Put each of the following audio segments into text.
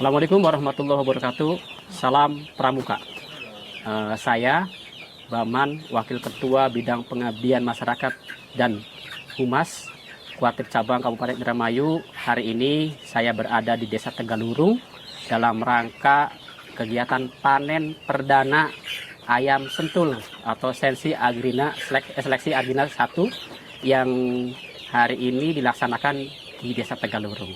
Assalamualaikum warahmatullahi wabarakatuh. Salam Pramuka. Saya Baman, Wakil Ketua Bidang Pengabdian Masyarakat dan Humas Kuartir Cabang Kabupaten Indramayu. Hari ini saya berada di Desa Tegalurung dalam rangka kegiatan panen perdana ayam sentul atau seleksi agrina 1 yang hari ini dilaksanakan di Desa Tegalurung.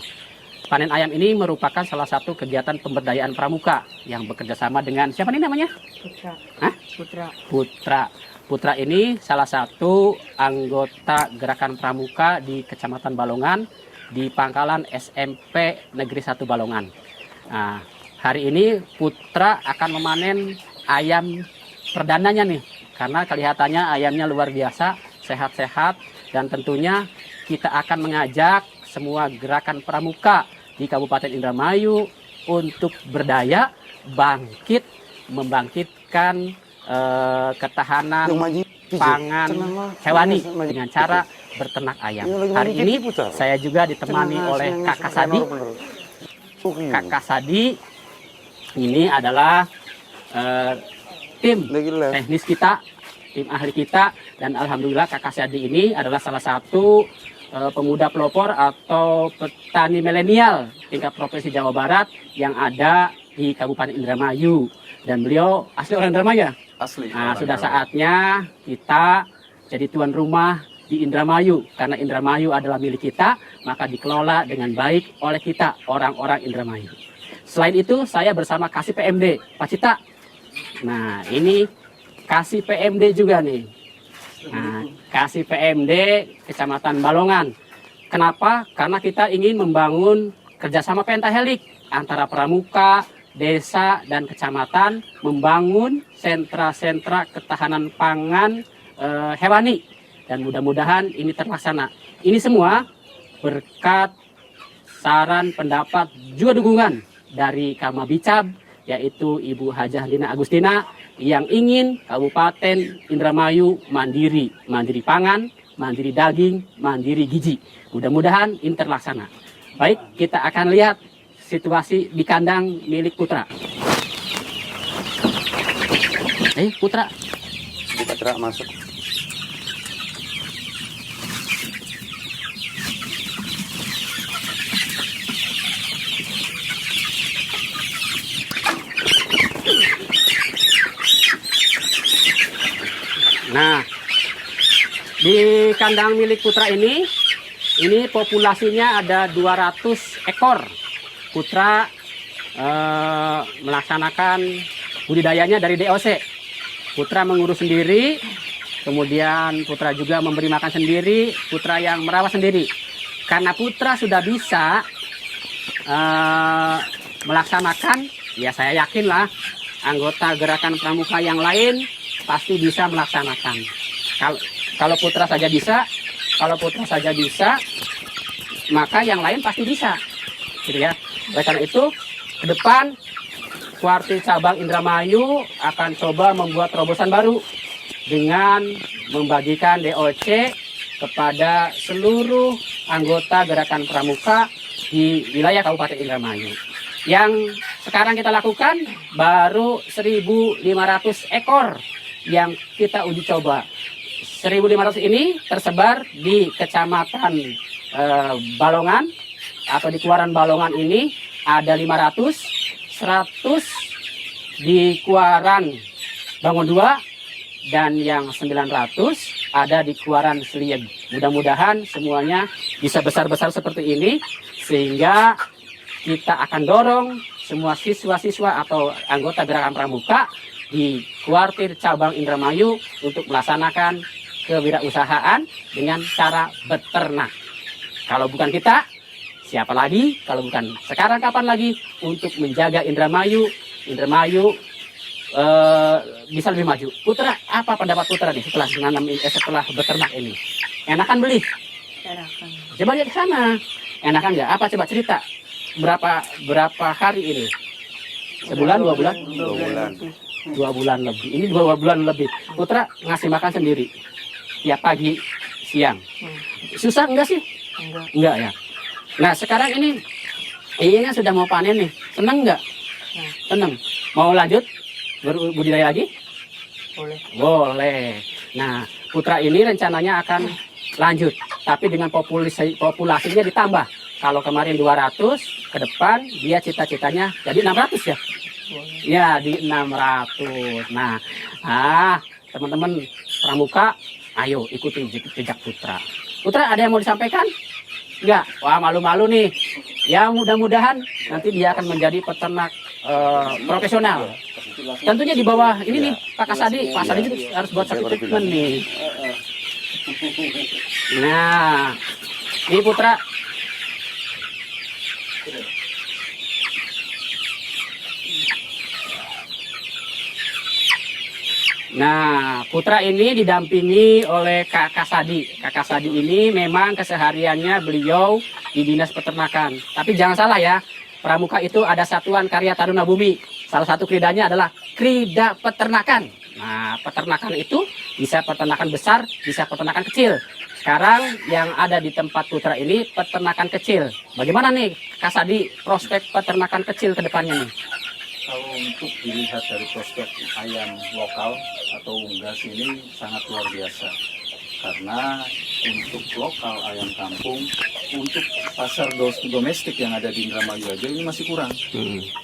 Panen ayam ini merupakan salah satu kegiatan pemberdayaan pramuka yang bekerja sama dengan siapa nih namanya? Putra. Hah? Putra. Putra ini salah satu anggota gerakan pramuka di Kecamatan Balongan di pangkalan SMP Negeri 1 Balongan. Nah, hari ini Putra akan memanen ayam perdananya nih, karena kelihatannya ayamnya luar biasa, sehat-sehat, dan tentunya kita akan mengajak semua gerakan pramuka di Kabupaten Indramayu untuk berdaya, bangkit, membangkitkan ketahanan pangan hewani dengan cara berternak ayam. Hari ini saya juga ditemani oleh Kakak Sadi. Kakak Sadi ini adalah tim teknis kita, tim ahli kita, dan alhamdulillah Kakak Sadi ini adalah salah satu pemuda pelopor atau petani milenial tingkat provinsi Jawa Barat yang ada di Kabupaten Indramayu, dan beliau asli orang Indramayu. Asli. Nah, sudah saatnya kita jadi tuan rumah di Indramayu, karena Indramayu adalah milik kita, maka dikelola dengan baik oleh kita, orang-orang Indramayu. Selain itu, saya bersama Kasih PMD, Pak Cita. Nah, ini Kasih PMD juga nih. Nah, Kasih PMD Kecamatan Balongan. Kenapa? Karena kita ingin membangun kerjasama pentahelik antara pramuka, desa, dan kecamatan, membangun sentra-sentra ketahanan pangan hewani, dan mudah-mudahan ini terlaksana. Ini semua berkat saran, pendapat, juga dukungan dari Kamabicab, yaitu Ibu Hajah Lina Agustina, yang ingin Kabupaten Indramayu mandiri pangan, mandiri daging, mandiri gizi. Mudah-mudahan ini terlaksana. Baik, kita akan lihat situasi di kandang milik Putra. Putra. Putra masuk. Nah, di kandang milik Putra ini populasinya ada 200 ekor. Putra melaksanakan budidayanya dari DOC. Putra mengurus sendiri, kemudian Putra juga memberi makan sendiri, Putra yang merawat sendiri. Karena Putra sudah bisa melaksanakan, ya saya yakinlah anggota gerakan pramuka yang lain pasti bisa melaksanakan. Kalau Putra saja bisa, maka yang lain pasti bisa, gitu ya. Oleh karena itu, ke depan Kuartir Cabang Indramayu akan coba membuat terobosan baru dengan membagikan DOC kepada seluruh anggota gerakan pramuka di wilayah Kabupaten Indramayu. Yang sekarang kita lakukan baru 1.500 ekor yang kita uji coba. 1.500 ini tersebar di Kecamatan Balongan atau di Keluaran Balongan ini ada 500, 100 di Keluaran Bangun 2, dan yang 900 ada di Keluaran Selieg. Mudah-mudahan semuanya bisa besar-besar seperti ini, sehingga kita akan dorong semua siswa-siswa atau anggota gerakan pramuka di Kuartir Cabang Indramayu untuk melaksanakan kewirausahaan dengan cara beternak. Kalau bukan kita, siapa lagi? Kalau bukan sekarang, kapan lagi? Untuk menjaga Indramayu bisa lebih maju. Putra, apa pendapat Putra nih setelah beternak ini? Enakan beli? Enakan. Coba lihat ke sana. Enakan nggak? Apa coba cerita? Berapa hari ini? Sebulan, 2 bulan? 2 bulan lebih. Ini 2 bulan lebih. Putra ngasih makan sendiri tiap pagi, siang. Susah enggak sih? Enggak. Enggak ya. Nah, sekarang ini Ini kan sudah mau panen nih. Seneng nggak? Nah. Seneng. Mau lanjut berbudidaya lagi? Boleh. Boleh. Nah, Putra ini rencananya akan lanjut, tapi dengan populasinya ditambah. Kalau kemarin 200, ke depan dia cita-citanya jadi 600 ya? Boleh. Ya, di 600. Nah, teman-teman pramuka, ayo ikuti jejak Putra. Putra, ada yang mau disampaikan? Enggak? Wah, malu-malu nih. Ya, mudah-mudahan nanti dia akan menjadi peternak profesional. Tentunya di bawah ini nih, Pak Kasadi. Pak Kasadi juga harus buat satu treatment nih. Nah, ini Putra. Nah, Putra ini didampingi oleh Kak Kasadi. Kak Kasadi ini memang kesehariannya beliau di Dinas Peternakan. Tapi jangan salah ya, pramuka itu ada Satuan Karya Taruna Bumi. Salah satu kridanya adalah krida peternakan. Nah, peternakan itu bisa peternakan besar, bisa peternakan kecil. Sekarang yang ada di tempat Putra ini peternakan kecil. Bagaimana nih Kak Kasadi prospek peternakan kecil ke depannya nih? Kalau untuk dilihat dari prospek ayam lokal atau unggas ini sangat luar biasa. Karena untuk lokal ayam kampung, untuk pasar domestik yang ada di Indramayu aja ini masih kurang.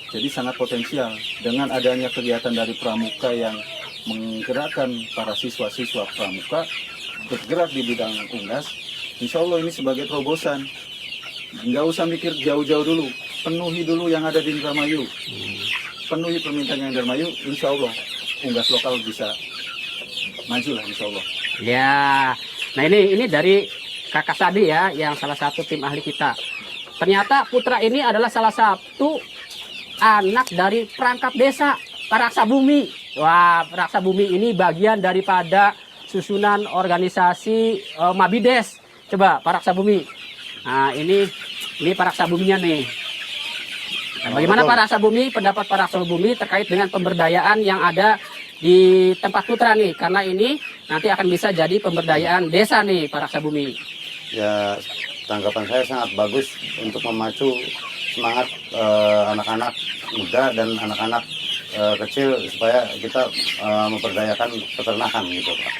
Jadi sangat potensial. Dengan adanya kegiatan dari pramuka yang menggerakkan para siswa-siswa pramuka bergerak di bidang unggas, insya Allah ini sebagai terobosan. Nggak usah mikir jauh-jauh dulu, penuhi dulu yang ada di Indramayu. Penuhi permintaan yang Indramayu, insya Allah unggas lokal bisa maju lah, insya Allah. Ya, nah ini dari Kakak Sadi ya, yang salah satu tim ahli kita. Ternyata Putra ini adalah salah satu anak dari perangkap desa Paraksa Bumi. Wah, Paraksa Bumi ini bagian daripada susunan organisasi Mabides. Coba Paraksa Bumi. Nah, ini Paraksa Buminya nih. Nah, bagaimana Paraksa Bumi, pendapat Paraksa Bumi terkait dengan pemberdayaan yang ada di tempat Putra nih, karena ini nanti akan bisa jadi pemberdayaan desa nih Paraksa Bumi. Ya, tanggapan saya sangat bagus untuk memacu semangat anak-anak muda dan anak-anak kecil supaya kita memperdayakan peternakan gitu Pak.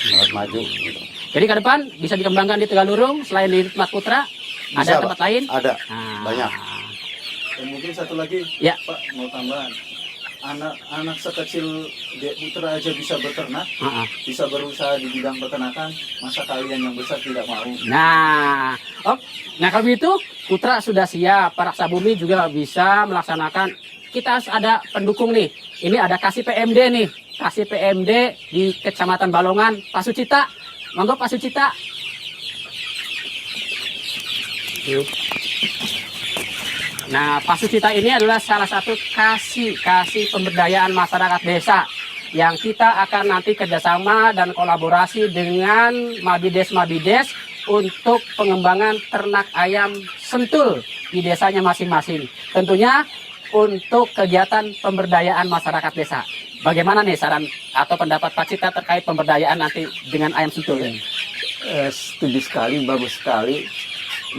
Sangat maju gitu. Jadi ke depan bisa dikembangkan di Tegalurung selain di tempat Putra, Bisa, ada tempat Pak. lain? Ada, Nah, banyak. Dan mungkin satu lagi, Ya. Pak, mau tambahan. Anak-anak sekecil Dek Putra aja bisa beternak, bisa berusaha di bidang peternakan, masa kalian yang besar tidak mau? Nah, nah kalau begitu Putra sudah siap, Paraksa Bumi juga bisa melaksanakan. Kita harus ada pendukung nih. Ini ada kasih PMD nih, kasih PMD di Kecamatan Balongan, Pak Sucita. Monggo Pak Sucita. Yuk. Nah, Pak Sucita ini adalah salah satu kasih pemberdayaan masyarakat desa yang kita akan nanti kerjasama dan kolaborasi dengan Mabides untuk pengembangan ternak ayam sentul di desanya masing-masing. Tentunya untuk kegiatan pemberdayaan masyarakat desa. Bagaimana nih saran atau pendapat Pak Cita terkait pemberdayaan nanti dengan ayam sentul ini? Setuju sekali, bagus sekali.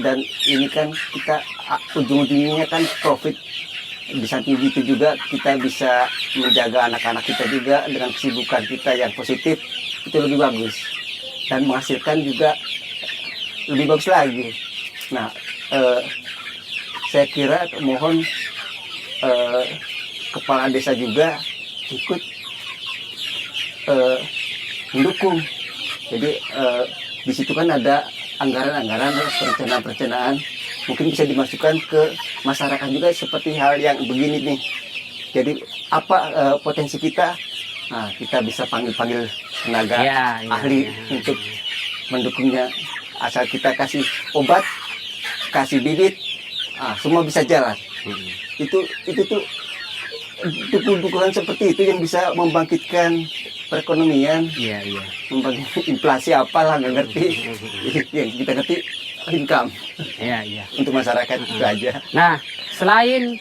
Dan ini kan kita ujung-ujungnya kan profit. Di samping itu juga kita bisa menjaga anak-anak kita juga dengan kesibukan kita yang positif, itu lebih bagus dan menghasilkan juga lebih bagus lagi. Nah, saya kira mohon kepala desa juga ikut mendukung. Jadi di situ kan ada anggaran-anggaran, perencanaan-perencanaan mungkin bisa dimasukkan ke masyarakat juga seperti hal yang begini nih. Jadi apa potensi kita? Nah, kita bisa panggil tenaga ahli untuk mendukungnya. Asal kita kasih obat, kasih bibit, semua bisa jalan. Itu tuh dukungan seperti itu yang bisa membangkitkan perekonomian, membangkitkan inflasi apalah nggak ngerti. Yang kita ngerti income untuk masyarakat itu aja. Nah, selain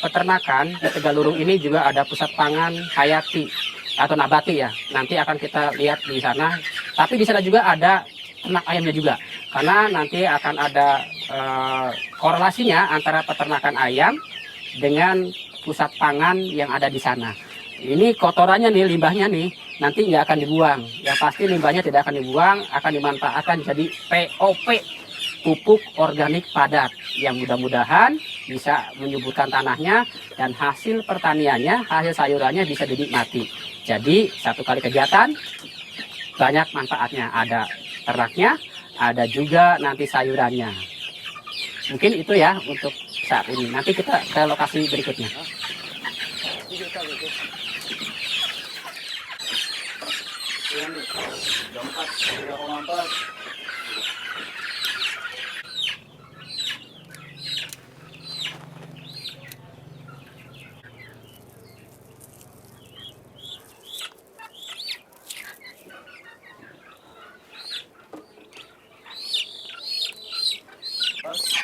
peternakan di Tegalurung ini juga ada pusat pangan hayati atau nabati ya. Nanti akan kita lihat di sana. Tapi di sana juga ada ternak ayamnya juga. karena nanti akan ada korelasinya antara peternakan ayam dengan pusat pangan yang ada di sana. Ini kotorannya nih, limbahnya nih, nanti nggak akan dibuang. Yang pasti limbahnya tidak akan dibuang, akan dimanfaatkan jadi POP, pupuk organik padat, yang mudah-mudahan bisa menyuburkan tanahnya dan hasil pertaniannya, hasil sayurannya bisa dinikmati. Jadi satu kali kegiatan banyak manfaatnya, ada ternaknya, ada juga nanti sayurannya. Mungkin itu ya untuk saat ini. Nanti kita ke lokasi berikutnya.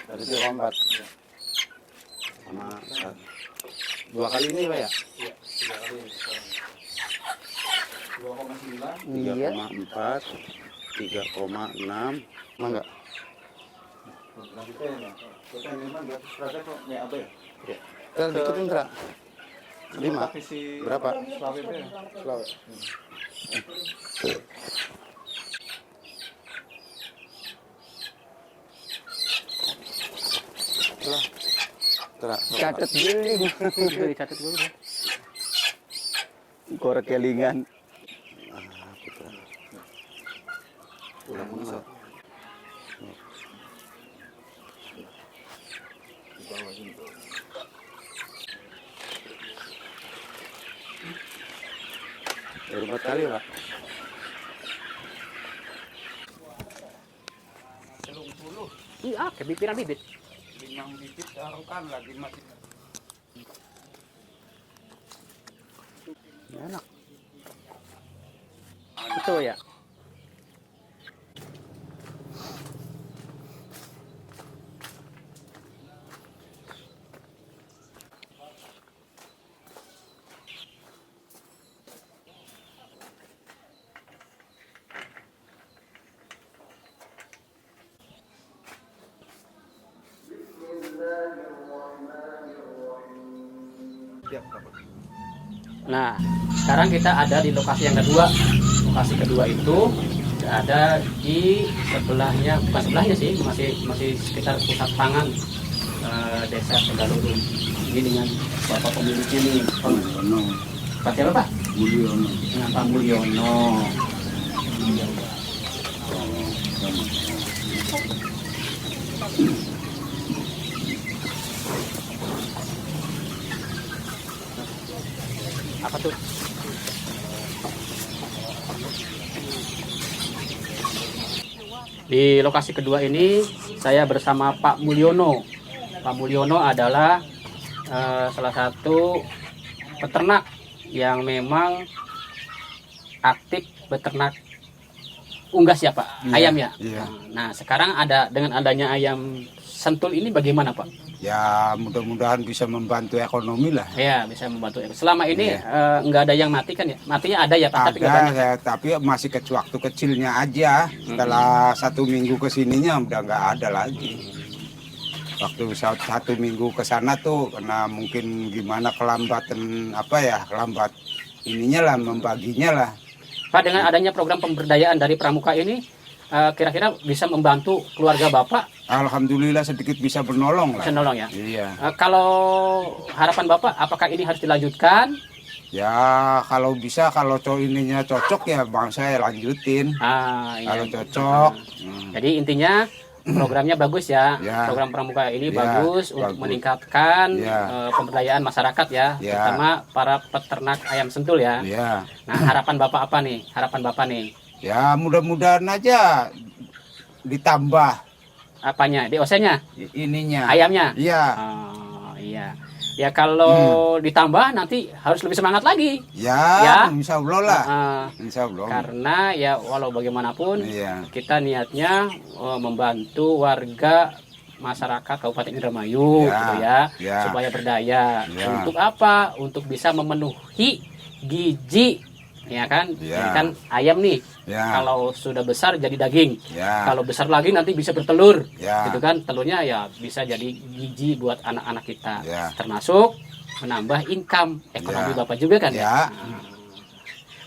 Dari 3,4 sama 2 kali ini Pak ya? Iya, 3 kali ini. 2,9, 3,4, 3,6, enggak? Lanjutnya, kita memang di atas berada kok, ya apa ya? Iya. Ikutin Tra. 5, berapa? Selawe ya? Selawe. Catat dulu. Catat dulu. Korek kelingan. Ulang masuk. Baru 4 kali Pak. Iya, kebibiran bibit. 5 bibit taruhkan lagi masih. Enak. Itu ya. Nah, sekarang kita ada di lokasi yang kedua. Lokasi kedua itu ada di sebelahnya, bukan sebelahnya sih, masih sekitar pusat pangan desa Tegalurung. Ini dengan bapak pemiliknya nih, Pak siapa Pak? Mulyono. Dengan Pak Mulyono. Apa tuh? Di lokasi kedua ini saya bersama Pak Mulyono. Pak Mulyono adalah salah satu peternak yang memang aktif beternak unggas ya Pak, Iya, ayam ya. iya. Nah sekarang dengan adanya ayam sentul ini bagaimana Pak? Ya mudah-mudahan bisa membantu ekonomi lah. Ya bisa membantu. Selama ini nggak ada yang mati kan ya? Matinya ada ya Pak, tapi nggak Ada banyak. ya, tapi masih waktu kecilnya aja. Setelah 1 minggu ke sininya udah nggak ada lagi. Waktu 1 minggu ke sana tuh karena mungkin gimana kelambatan lambat ininya lah membaginya lah. Pak, dengan adanya program pemberdayaan dari Pramuka ini, kira-kira bisa membantu keluarga Bapak, Alhamdulillah sedikit bisa menolong lah. bisa nolong ya? Iya. Kalau harapan Bapak, apakah ini harus dilanjutkan? Ya kalau bisa kalau ininya cocok ya bang saya lanjutin. Iya. Kalau cocok. Jadi intinya programnya bagus ya. Ya. Program Pramuka ini Ya, bagus untuk bagus. meningkatkan Ya. pemberdayaan masyarakat ya, Ya. terutama para peternak ayam sentul ya. Ya. Nah, harapan Bapak apa nih? Harapan Bapak nih? Ya mudah-mudahan aja ditambah Apanya? DOC-nya? ininya. Ayamnya? Iya. Oh, iya. Ya kalau ditambah nanti harus lebih semangat lagi. Ya, Ya. insya Allah lah. Insya Insya Allah. Karena ya walau bagaimanapun Iya. kita niatnya membantu warga masyarakat Kabupaten Indramayu Ya, gitu ya, ya. supaya berdaya. Ya. Untuk apa? Untuk bisa memenuhi gizi ya kan? Ya. Jadi kan ayam nih, Ya. kalau sudah besar jadi daging. Ya. Kalau besar lagi nanti bisa bertelur. Ya. Gitu kan? Telurnya ya bisa jadi gizi buat anak-anak kita. Ya. Termasuk menambah income ekonomi Ya. Bapak juga kan Ya.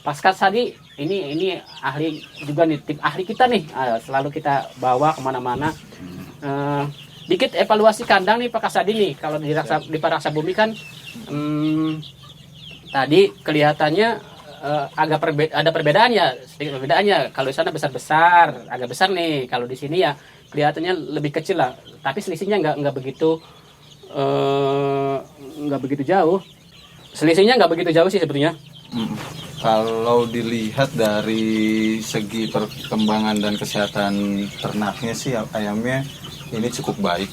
Pasca tadi ini ahli juga nih, tim ahli kita nih, selalu kita bawa kemana-mana. Dikit evaluasi kandang nih Pak Kasadi nih, kalau di Pak Raksa Bumi kan tadi kelihatannya agak ada perbedaan ya, sedikit perbedaannya. Kalau di sana besar-besar, agak besar nih. Kalau di sini ya kelihatannya lebih kecil lah, tapi selisihnya nggak begitu jauh. Selisihnya nggak begitu jauh sih sebetulnya. Kalau dilihat dari segi perkembangan dan kesehatan ternaknya sih ayamnya ini cukup baik.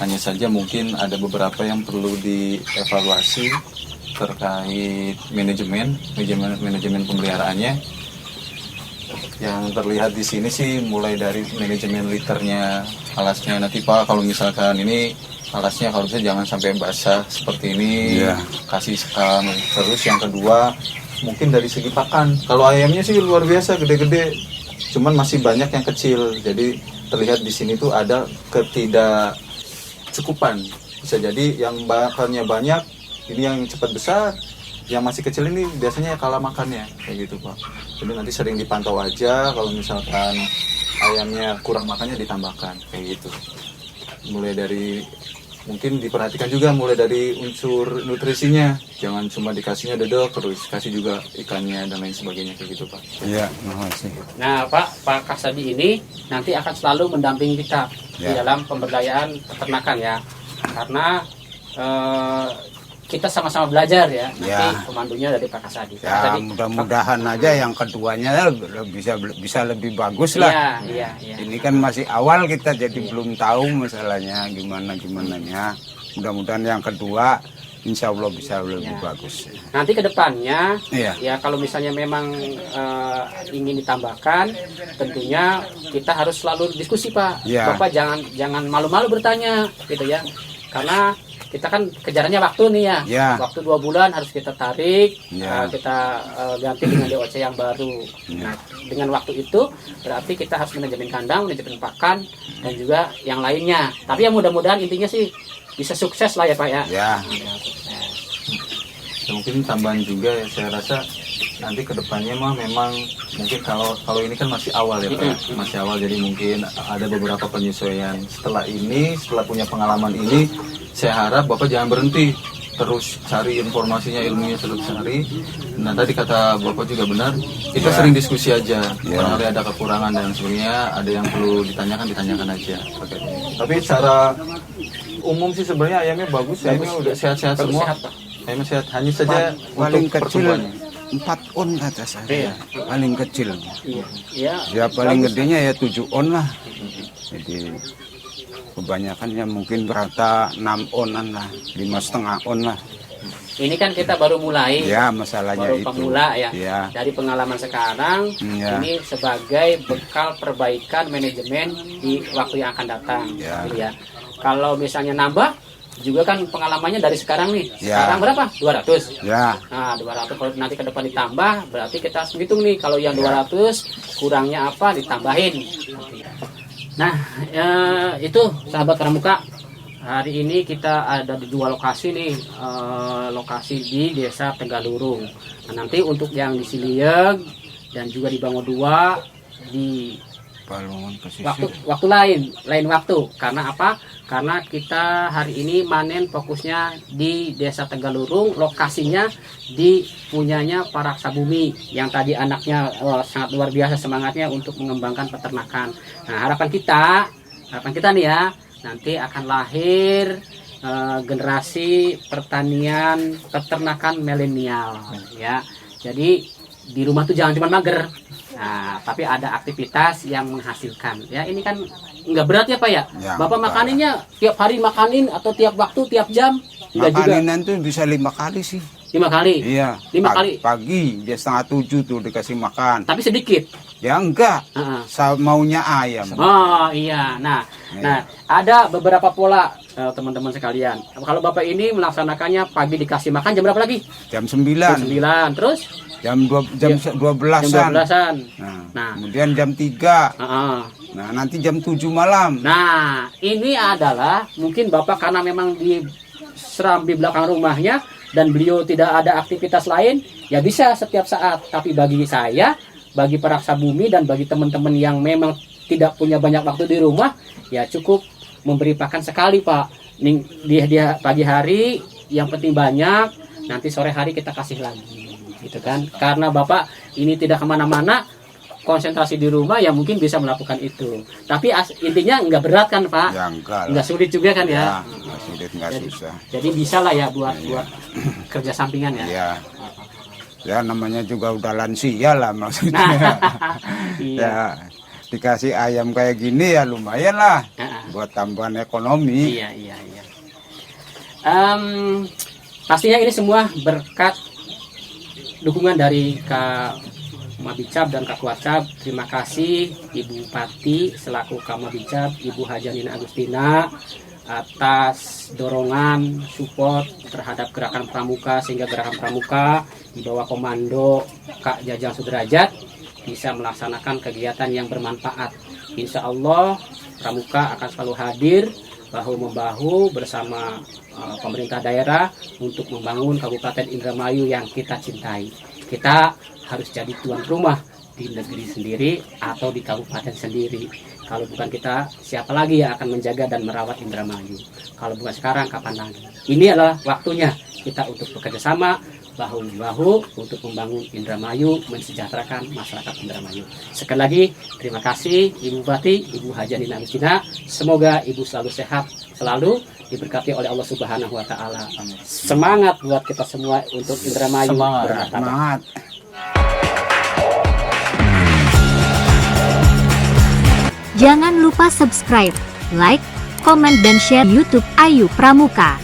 Hanya saja mungkin ada beberapa yang perlu dievaluasi terkait manajemen pemeliharaannya. Yang terlihat di sini sih mulai dari manajemen liternya, alasnya. Nanti Pak kalau misalkan ini alasnya kalau bisa jangan sampai basah seperti ini, Iya. kasih sekam. Terus yang kedua mungkin dari segi pakan, kalau ayamnya sih luar biasa gede-gede, cuman masih banyak yang kecil. Jadi terlihat di sini tuh ada ketidakcukupan. Bisa jadi yang makannya banyak, ini yang cepat besar, yang masih kecil ini biasanya kalah makannya, kayak gitu Pak. Jadi nanti sering dipantau aja, kalau misalkan ayamnya kurang makannya ditambahkan, kayak gitu. Mulai dari mungkin diperhatikan juga mulai dari unsur nutrisinya, jangan cuma dikasihnya dedek terus kasih juga ikannya dan lain sebagainya, kayak gitu Pak. Iya, makasih. Nah, Pak Kasadi ini nanti akan selalu mendampingi kita di Ya. dalam pemberdayaan peternakan ya, karena kita sama-sama belajar ya. Nanti Ya. pemandunya dari Pak Kasadi. Pak Ya, Kasadi, mudah-mudahan aja yang keduanya bisa lebih bagus lah. Iya. Ini kan masih awal kita jadi belum tahu masalahnya gimananya. Mudah-mudahan yang kedua insya Allah bisa lebih Ya. bagus. Nanti ke depannya Iya. ya kalau misalnya memang ingin ditambahkan, tentunya kita harus selalu diskusi Pak. Ya. Bapak jangan malu-malu bertanya gitu ya. Karena kita kan kejarannya waktu nih ya. Ya. Waktu 2 bulan harus kita tarik, Ya. kita ganti dengan DOC yang baru. Ya. Nah, dengan waktu itu berarti kita harus manajemen kandang, manajemen pakan, dan juga yang lainnya. Tapi ya mudah-mudahan intinya sih bisa sukses lah ya Pak ya. Ya. Ya, mungkin tambahan juga ya, saya rasa nanti kedepannya mah memang mungkin kalau ini kan masih awal ya Pak, masih awal, jadi mungkin ada beberapa penyesuaian. Setelah punya pengalaman ini, saya harap Bapak jangan berhenti, terus cari informasinya, ilmunya terus cari. Nah tadi kata Bapak juga benar, kita Ya. sering diskusi aja, Ya. barangkali ada kekurangan dan sebagainya, ada yang perlu ditanyakan aja. Oke. Tapi secara umum sih sebenarnya ayamnya bagus, ayamnya udah sehat-sehat Bagus, semua. sehat, Pak. Ayamnya sehat, hanya saja Paling untuk kecil pertumbuhannya. 4 on kata saya. Iya. Paling kecil. Iya. Ya, Ya paling bagus. gedenya ya 7 on lah. Jadi kebanyakan ya mungkin rata 6 onan lah, 5,5 on lah. Ini kan kita baru mulai. Ya masalahnya Baru itu. pemula ya. Ya. Dari pengalaman sekarang, Ya. ini sebagai bekal perbaikan manajemen di waktu yang akan datang. Ya. Gitu ya. Kalau misalnya nambah, juga kan pengalamannya dari sekarang nih. Ya. Sekarang berapa? 200. Ya. Nah, 200 kalau nanti ke depan ditambah, berarti kita harus menghitung nih. Kalau yang Ya. 200 kurangnya apa ditambahin. Nah, itu sahabat Pramuka. Hari ini kita ada di 2 lokasi nih, lokasi di Desa Tegalurung. Nah, nanti untuk yang di Silieg dan juga di Bango 2 di Balongan pesisir. waktu lain waktu. Karena apa? Karena kita hari ini manen fokusnya di Desa Tegalurung, lokasinya di punyanya Pak Raksa Bumi yang tadi anaknya sangat luar biasa semangatnya untuk mengembangkan peternakan. Nah, harapan kita nih ya, nanti akan lahir generasi pertanian peternakan milenial ya. Jadi di rumah tuh jangan cuma mager. Nah, tapi ada aktivitas yang menghasilkan. Ya, ini kan nggak berat ya Pak ya? Ya, Bapak enggak. makaninnya tiap hari makanin atau tiap waktu, tiap jam? Enggak juga. Makanan tuh bisa 5 kali sih. 5 kali. Iya. 5 kali. Pagi dia 6:30 tuh dikasih makan. Tapi sedikit. Ya enggak. Heeh. Maunya ayam. Oh iya. Nah, ada beberapa pola teman-teman sekalian. Kalau Bapak ini melaksanakannya pagi dikasih makan jam berapa lagi? Jam Jam 9, 9. Terus jam 12-an. jam 12-an. Nah, kemudian jam 3. Nah, nanti jam 7 malam. Nah, ini adalah mungkin Bapak karena memang di serambi belakang rumahnya dan beliau tidak ada aktivitas lain, ya bisa setiap saat. Tapi bagi saya, bagi peraksa bumi dan bagi teman-teman yang memang tidak punya banyak waktu di rumah, ya cukup memberi pakan sekali, Pak. Dia pagi hari yang penting banyak, nanti sore hari kita kasih lagi, gitu kan? Karena Bapak ini tidak kemana-mana, konsentrasi di rumah, ya mungkin bisa melakukan itu. Tapi intinya nggak berat kan, Pak? Ya enggak lah. Nggak sulit juga kan ya? Nggak sulit, nggak susah. Jadi bisa lah ya buat kerja sampingan ya. Ya. Ya namanya juga udah lansia lah maksudnya. Iya. Ya dikasih ayam kayak gini ya lumayan lah buat tambahan ekonomi. Iya. Pastinya ini semua berkat dukungan dari Kak Mabicab dan Kak Kuacab. Terima kasih Ibu Pati selaku Kak Mabicab, Ibu Hajanina Agustina atas dorongan support terhadap gerakan pramuka, sehingga gerakan pramuka di bawah komando Kak Jajang Sudrajat bisa melaksanakan kegiatan yang bermanfaat. Insya Allah pramuka akan selalu hadir bahu-membahu bersama pemerintah daerah untuk membangun Kabupaten Indramayu yang kita cintai. Kita harus jadi tuan rumah di negeri sendiri atau di kabupaten sendiri. Kalau bukan kita, siapa lagi yang akan menjaga dan merawat Indramayu? Kalau bukan sekarang, kapan lagi? Ini adalah waktunya kita untuk bekerja sama bahu-membahu untuk membangun Indramayu, mensejahterakan masyarakat Indramayu. Sekali lagi, terima kasih Ibu Bupati, Ibu Hajanina Agustina. Semoga Ibu selalu sehat, selalu diberkati oleh Allah Subhanahu wa Ta'ala. Semangat buat kita semua untuk Indramayu. Semangat. Jangan lupa subscribe, like, komen, dan share YouTube Ayu Pramuka.